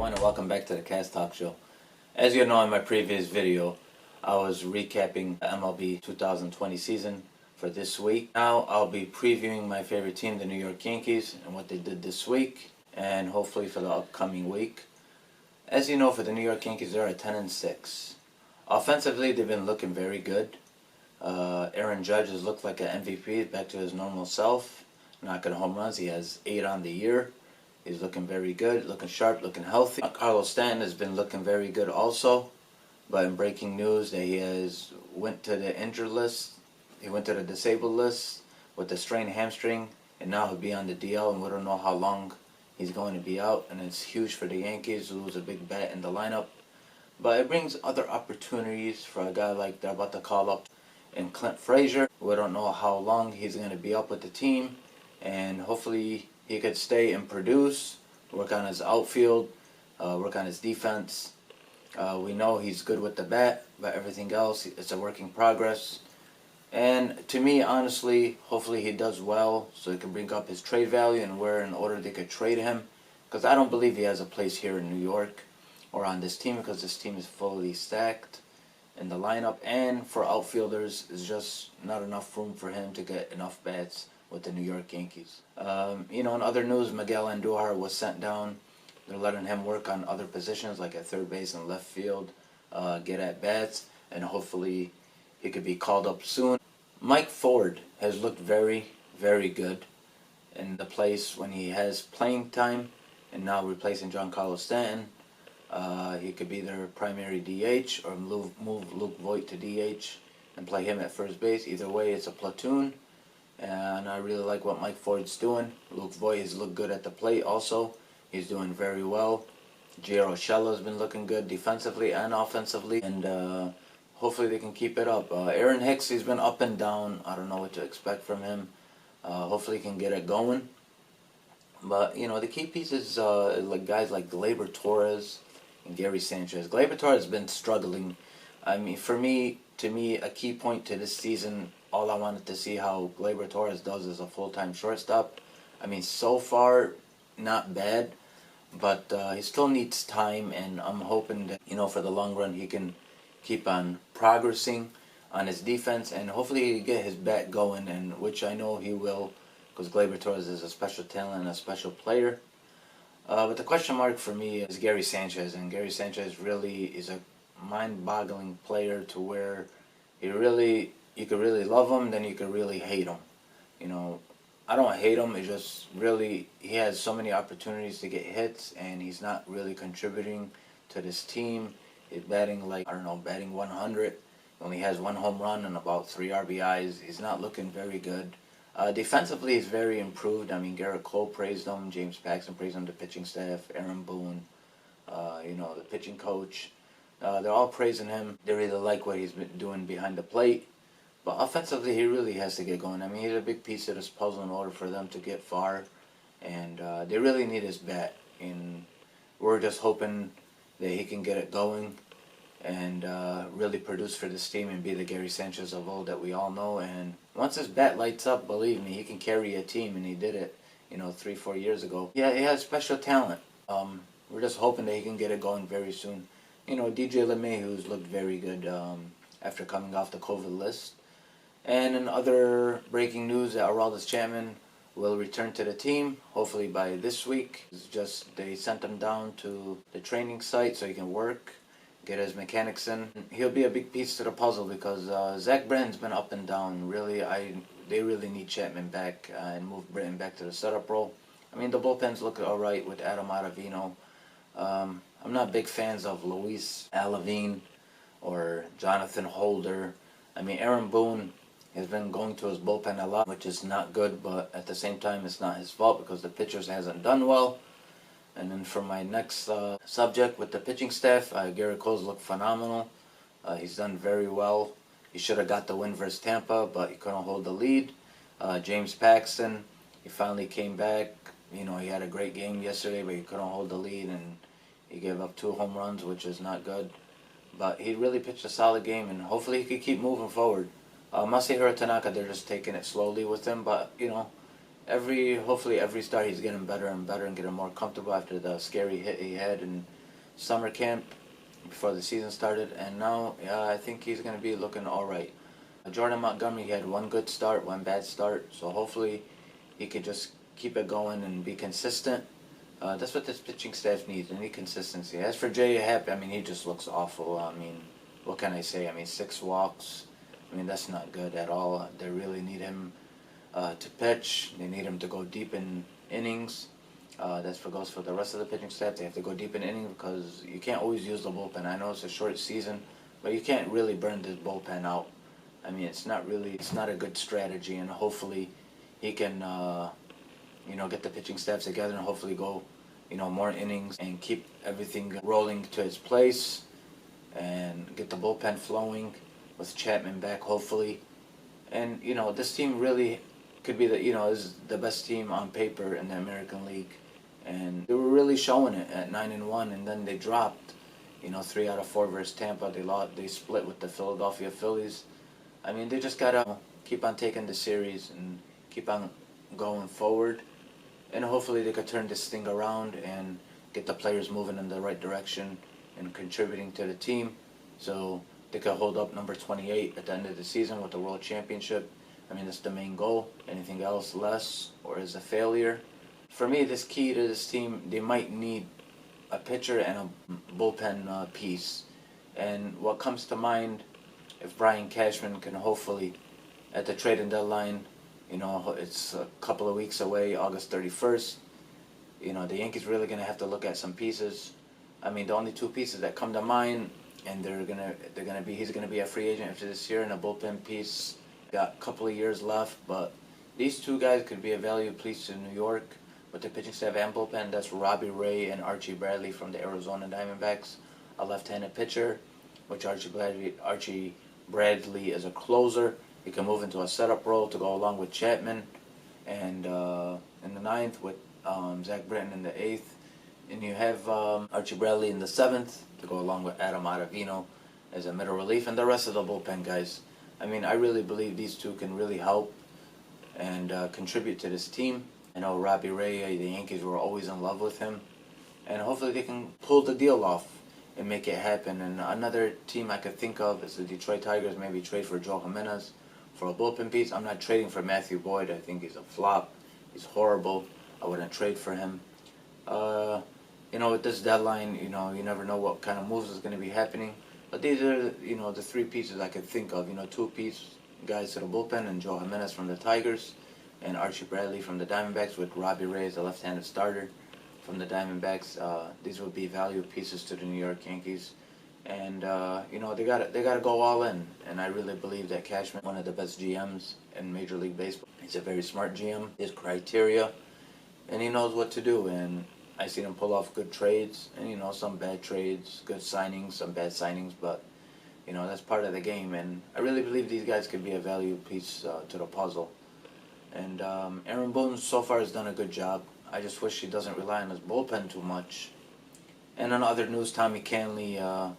everyone, and welcome back to the Cast Talk Show. As you know, in my previous video, I was recapping the MLB 2020 season for this week. Now I'll be previewing my favorite team, the New York Yankees, and what they did this week, and hopefully for the upcoming week. As you know, for the New York Yankees, they're at 10-6. Offensively, they've been looking very good. Aaron Judge has looked like an MVP, back to his normal self, knocking home runs. He has 8 on the year. He's looking very good, looking sharp, looking healthy. Carlos Stanton has been looking very good also. But in breaking news that he has went to the injured list, he went to the disabled list with a strained hamstring, and now he'll be on the DL, and we don't know how long he's going to be out. And it's huge for the Yankees to lose a big bat in the lineup. But it brings other opportunities for a guy like they're about to call up in Clint Frazier. We don't know how long he's going to be up with the team, and hopefully he could stay and produce, work on his outfield, work on his defense. We know he's good with the bat, but everything else, it's a work in progress. And to me, honestly, hopefully he does well so he can bring up his trade value and where in order they could trade him. Because I don't believe he has a place here in New York or on this team, because this team is fully stacked in the lineup. And for outfielders, there's just not enough room for him to get enough bats with the New York Yankees. In other news, Miguel Andujar was sent down. They're letting him work on other positions like at third base and left field, get at bats, and hopefully he could be called up soon. Mike Ford has looked very, very good in the place when he has playing time, and now replacing Giancarlo Stanton. He could be their primary DH or move Luke Voit to DH and play him at first base. Either way, it's a platoon. And I really like what Mike Ford's doing. Luke Voit has looked good at the plate also. He's doing very well. Gio Urshela's been looking good defensively and offensively. And hopefully they can keep it up. Aaron Hicks, he's been up and down. I don't know what to expect from him. Hopefully he can get it going. But, the key pieces, like guys like Gleyber Torres and Gary Sanchez. Gleyber Torres has been struggling. I mean, to me, a key point to this season, all I wanted to see how Gleyber Torres does as a full-time shortstop. I mean, so far, not bad, but he still needs time, and I'm hoping that, for the long run, he can keep on progressing on his defense, and hopefully he can get his bat going, and which I know he will, because Gleyber Torres is a special talent and a special player. But the question mark for me is Gary Sanchez, and Gary Sanchez really is a mind-boggling player to where you could really love him, then you could really hate him. I don't hate him, it's just really, he has so many opportunities to get hits, and he's not really contributing to this team. He's batting batting 100. He only has 1 home run and about 3 RBIs. He's not looking very good. Defensively, he's very improved. I mean, Garrett Cole praised him, James Paxton praised him, the pitching staff, Aaron Boone, the pitching coach. They're all praising him. They really like what he's been doing behind the plate. But offensively, he really has to get going. I mean, he's a big piece of this puzzle in order for them to get far. And they really need his bat. And we're just hoping that he can get it going and really produce for this team and be the Gary Sanchez of old that we all know. And once his bat lights up, believe me, he can carry a team, and he did it, 3-4 years ago. Yeah, he has special talent. We're just hoping that he can get it going very soon. DJ LeMahieu's looked very good after coming off the COVID list. And in other breaking news, that Aroldis Chapman will return to the team, hopefully by this week. It's just they sent him down to the training site so he can work, get his mechanics in. He'll be a big piece to the puzzle because Zach Britton's been up and down. They really need Chapman back and move Britton back to the setup role. I mean, the bullpens look all right with Adam Ottavino. I'm not big fans of Luis Alavine or Jonathan Holder. I mean, Aaron Boone has been going to his bullpen a lot, which is not good, but at the same time, it's not his fault because the pitchers hasn't done well. And then for my next subject with the pitching staff, Garrett Cole's looked phenomenal. He's done very well. He should have got the win versus Tampa, but he couldn't hold the lead. James Paxton, he finally came back. He had a great game yesterday, but he couldn't hold the lead, and he gave up 2 home runs, which is not good. But he really pitched a solid game, and hopefully he could keep moving forward. Masahiro Tanaka, they're just taking it slowly with him, but, hopefully every start he's getting better and better and getting more comfortable after the scary hit he had in summer camp before the season started, and now I think he's going to be looking all right. Jordan Montgomery had one good start, one bad start, so hopefully he could just keep it going and be consistent. That's what this pitching staff needs, they need consistency. As for J.A. Happ, I mean, he just looks awful. I mean, what can I say? I mean, 6 walks. I mean, that's not good at all. They really need him to pitch. They need him to go deep in innings. That's what goes for the rest of the pitching staff. They have to go deep in innings because you can't always use the bullpen. I know it's a short season, but you can't really burn this bullpen out. I mean, it's not a good strategy, and hopefully he can, get the pitching staff together and hopefully go, more innings and keep everything rolling to its place and get the bullpen flowing with Chapman back, hopefully. And, this team really could be is the best team on paper in the American League. And they were really showing it at 9-1, and then they dropped, 3 out of 4 versus Tampa. They split with the Philadelphia Phillies. I mean, they just gotta keep on taking the series and keep on going forward, and hopefully they could turn this thing around and get the players moving in the right direction and contributing to the team, so they could hold up number 28 at the end of the season with the World Championship. I mean, that's the main goal. Anything else less or is a failure. For me, this key to this team, they might need a pitcher and a bullpen piece. And what comes to mind, if Brian Cashman can hopefully, at the trading deadline, it's a couple of weeks away, August 31st, the Yankees really going to have to look at some pieces. I mean, the only 2 pieces that come to mind, and he's going to be a free agent after this year, and a bullpen piece. Got a couple of years left, but these 2 guys could be a valuable piece to New York with the pitching staff and bullpen. That's Robbie Ray and Archie Bradley from the Arizona Diamondbacks, a left-handed pitcher, which Archie Bradley is a closer. He can move into a setup role to go along with Chapman, and in the 9th with Zach Britton in the 8th, and you have Archie Bradley in the 7th to go along with Adam Ottavino as a middle relief, and the rest of the bullpen guys. I mean, I really believe these 2 can really help and contribute to this team. I know Robbie Ray, the Yankees were always in love with him, and hopefully they can pull the deal off and make it happen. And another team I could think of is the Detroit Tigers. Maybe trade for Joe Jimenez for a bullpen piece. I'm not trading for Matthew Boyd. I think he's a flop. He's horrible. I wouldn't trade for him. With this deadline, you never know what kind of moves is going to be happening. But these are, the 3 pieces I could think of. 2-piece guys to the bullpen, and Joe Jimenez from the Tigers, and Archie Bradley from the Diamondbacks with Robbie Ray as a left-handed starter from the Diamondbacks. These would be value pieces to the New York Yankees. And, they gotta go all in. And I really believe that Cashman, one of the best GMs in Major League Baseball. He's a very smart GM. His criteria, and he knows what to do. And I seen him pull off good trades, and some bad trades, good signings, some bad signings, but that's part of the game. And I really believe these guys could be a value piece to the puzzle. And Aaron Boone so far has done a good job. I just wish he doesn't rely on his bullpen too much. And in other news, Tommy Kahnle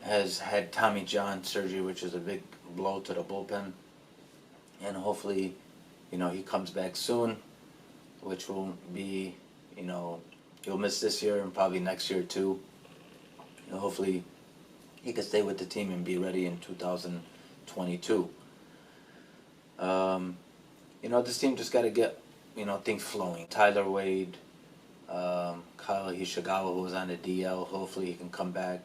has had Tommy John surgery, which is a big blow to the bullpen. And hopefully, he comes back soon, which will be, he'll miss this year and probably next year too. Hopefully he can stay with the team and be ready in 2022. This team just got to get, things flowing. Tyler Wade, Kyle Hishigawa, who was on the DL, hopefully he can come back.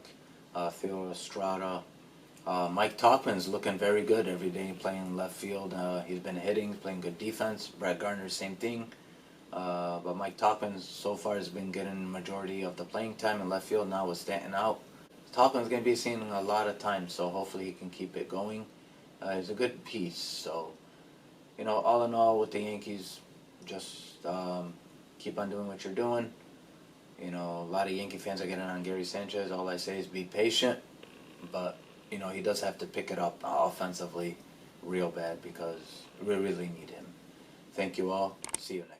Theo Estrada. Mike Tauchman's looking very good every day, playing left field. He's been hitting, playing good defense. Brett Gardner, same thing. But Mike Tauchman so far has been getting the majority of the playing time in left field now with Stanton out. Tauchman's going to be seeing a lot of time, so hopefully he can keep it going. He's a good piece. So, all in all with the Yankees, just keep on doing what you're doing. A lot of Yankee fans are getting on Gary Sanchez. All I say is be patient, but, he does have to pick it up offensively real bad because we really need him. Thank you all. See you next.